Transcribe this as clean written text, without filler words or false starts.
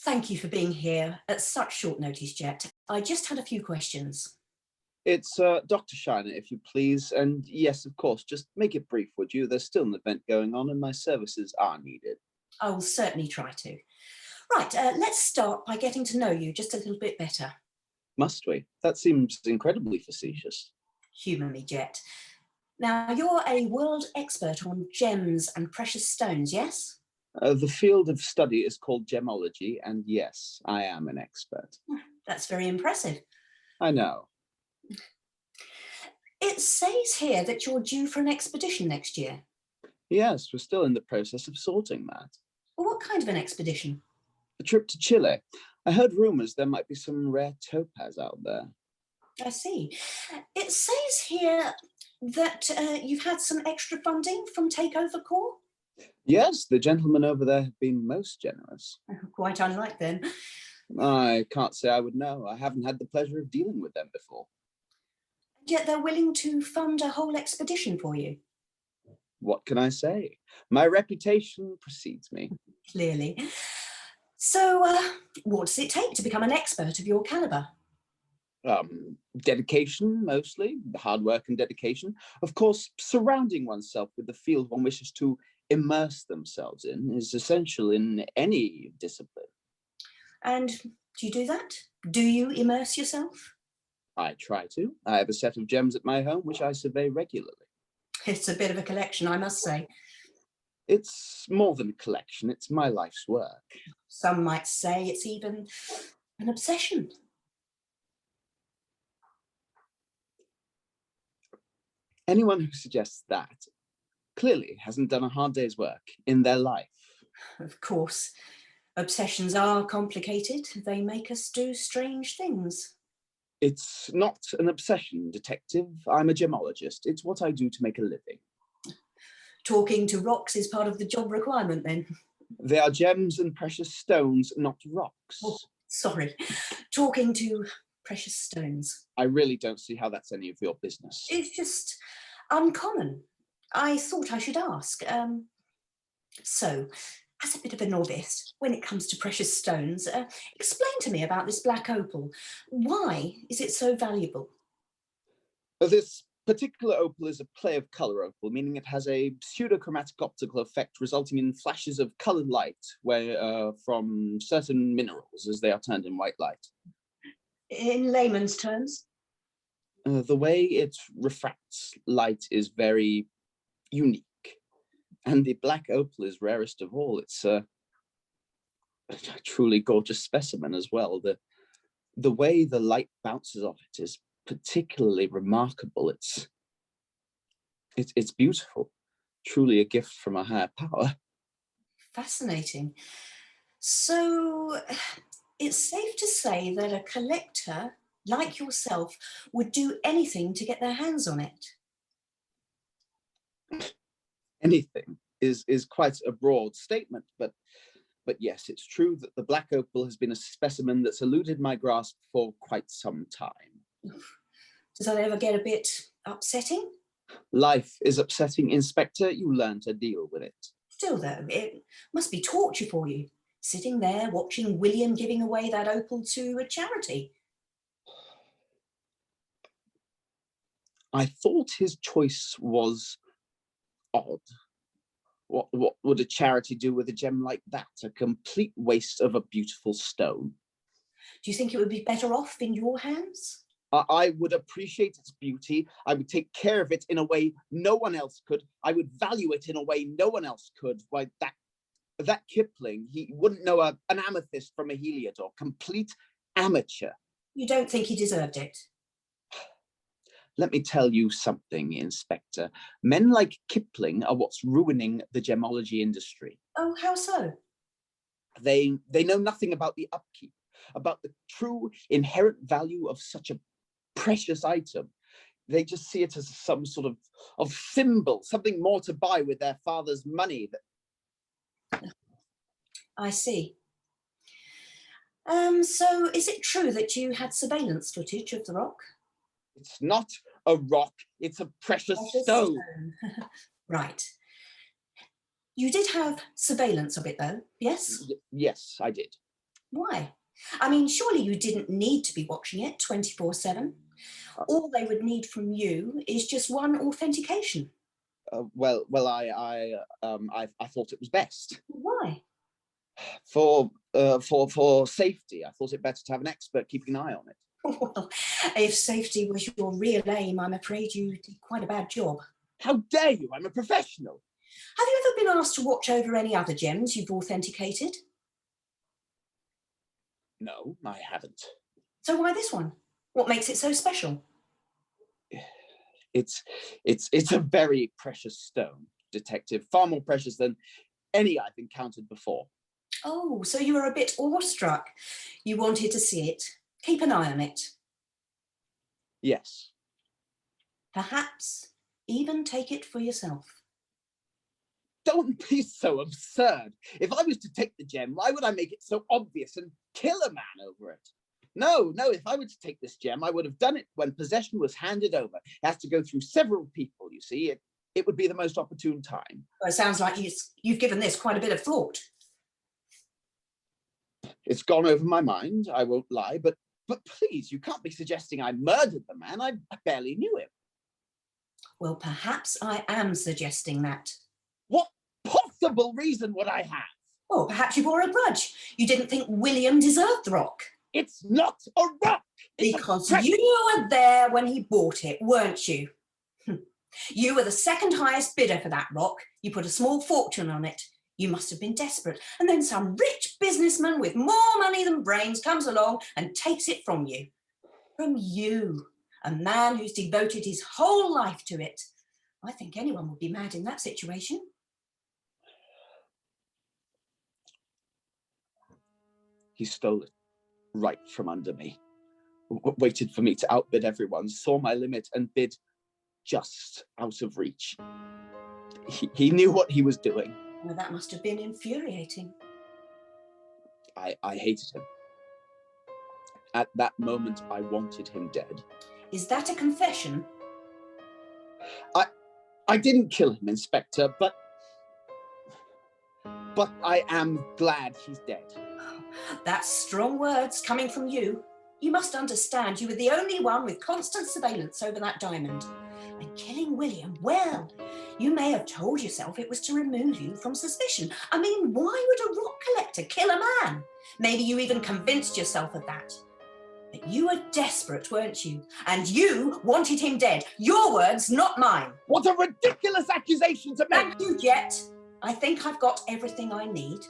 Thank you for being here at such short notice, Jet. I just had a few questions. It's Dr. Shiner, if you please. And yes, of course, just make it brief, would you? There's still an event going on and my services are needed. I will certainly try to. Right, let's start by getting to know you just a little bit better. Must we? That seems incredibly facetious. Humour me, Jet. Now, you're a world expert on gems and precious stones, yes? The field of study is called gemology, and yes, I am an expert. That's very impressive. I know. It says here that you're due for an expedition next year. Yes, we're still in the process of sorting that. Well, what kind of an expedition? A trip to Chile. I heard rumours there might be some rare topaz out there. I see. It says here that you've had some extra funding from Takeover Corps? Yes, the gentlemen over there have been most generous. Quite unlike them. I can't say I would know. I haven't had the pleasure of dealing with them before. And yet they're willing to fund a whole expedition for you. What can I say? My reputation precedes me. Clearly. So, what does it take to become an expert of your calibre? Dedication, mostly, hard work and dedication. Of course, surrounding oneself with the field one wishes to immerse themselves in is essential in any discipline. And do you do that? Do you immerse yourself? I try to. I have a set of gems at my home which I survey regularly. It's a bit of a collection, I must say. It's more than a collection, it's my life's work. Some might say it's even an obsession. Anyone who suggests that clearly hasn't done a hard day's work in their life. Of course, obsessions are complicated. They make us do strange things. It's not an obsession, detective. I'm a gemologist. It's what I do to make a living. Talking to rocks is part of the job requirement, then? They are gems and precious stones, not rocks. Oh, sorry. Talking to precious stones. I really don't see how that's any of your business. It's just uncommon. I thought I should ask. So, as a bit of a novice, when it comes to precious stones, explain to me about this black opal. Why is it so valuable? This particular opal is a play of colour opal, meaning it has a pseudochromatic optical effect resulting in flashes of coloured light from certain minerals as they are turned in white light. In layman's terms? The way it refracts light is very unique. And the black opal is rarest of all. It's a truly gorgeous specimen as well. The way the light bounces off it is particularly remarkable. It's beautiful. Truly a gift from a higher power. Fascinating. So it's safe to say that a collector like yourself would do anything to get their hands on it. Anything is quite a broad statement, but yes, it's true that the black opal has been a specimen that's eluded my grasp for quite some time. Does that ever get a bit upsetting? Life is upsetting, Inspector. You learn to deal with it. Still, though, it must be torture for you, sitting there watching William giving away that opal to a charity. I thought his choice was odd. What would a charity do with a gem like that? A complete waste of a beautiful stone. Do you think it would be better off in your hands? I would appreciate its beauty. I would take care of it in a way no one else could. I would value it in a way no one else could. Why, that Kipling, he wouldn't know an amethyst from a heliodor. Complete amateur. You don't think he deserved it? Let me tell you something, Inspector. Men like Kipling are what's ruining the gemology industry. Oh, how so? They know nothing about the upkeep, about the true inherent value of such a precious item. They just see it as some sort of thimble, something more to buy with their father's money. I see. So is it true that you had surveillance footage of the rock? It's not a rock, it's a precious stone. Right. You did have surveillance of it though, yes? Yes, I did. Why? I mean, surely you didn't need to be watching it 24/7. Uh, All they would need from you is just one authentication. I thought it was best Why? for safety. I thought it better to have an expert keeping an eye on it. Well, if safety was your real aim, I'm afraid you did quite a bad job. How dare you? I'm a professional. Have you ever been asked to watch over any other gems you've authenticated? No, I haven't. So why this one? What makes it so special? It's a very precious stone, detective. Far more precious than any I've encountered before. Oh, so you were a bit awestruck. You wanted to see it. Keep an eye on it. Yes. Perhaps even take it for yourself. Don't be so absurd. If I was to take the gem, why would I make it so obvious and kill a man over it? No, if I were to take this gem, I would have done it when possession was handed over. It has to go through several people, you see. It would be the most opportune time. Well, it sounds like you've given this quite a bit of thought. It's gone over my mind, I won't lie, but please, you can't be suggesting I murdered the man. I barely knew him. Well, perhaps I am suggesting that. What possible reason would I have? Or perhaps you bore a grudge. You didn't think William deserved the rock. It's not a rock. Because you were there when he bought it, weren't you? You were the second highest bidder for that rock. You put a small fortune on it. You must have been desperate. And then some rich businessman with more money than brains comes along and takes it from you. From you, a man who's devoted his whole life to it. I think anyone would be mad in that situation. He stole it right from under me. Waited for me to outbid everyone, saw my limit and bid just out of reach. He knew what he was doing. Well, that must have been infuriating. I hated him. At that moment, I wanted him dead. Is that a confession? I didn't kill him, Inspector, but I am glad he's dead. That's strong words coming from you. You must understand you were the only one with constant surveillance over that diamond. And killing William, well, you may have told yourself it was to remove you from suspicion. I mean, why would a rock collector kill a man? Maybe you even convinced yourself of that. But you were desperate, weren't you? And you wanted him dead. Your words, not mine. What a ridiculous accusation to make! Thank you, Jet. I think I've got everything I need.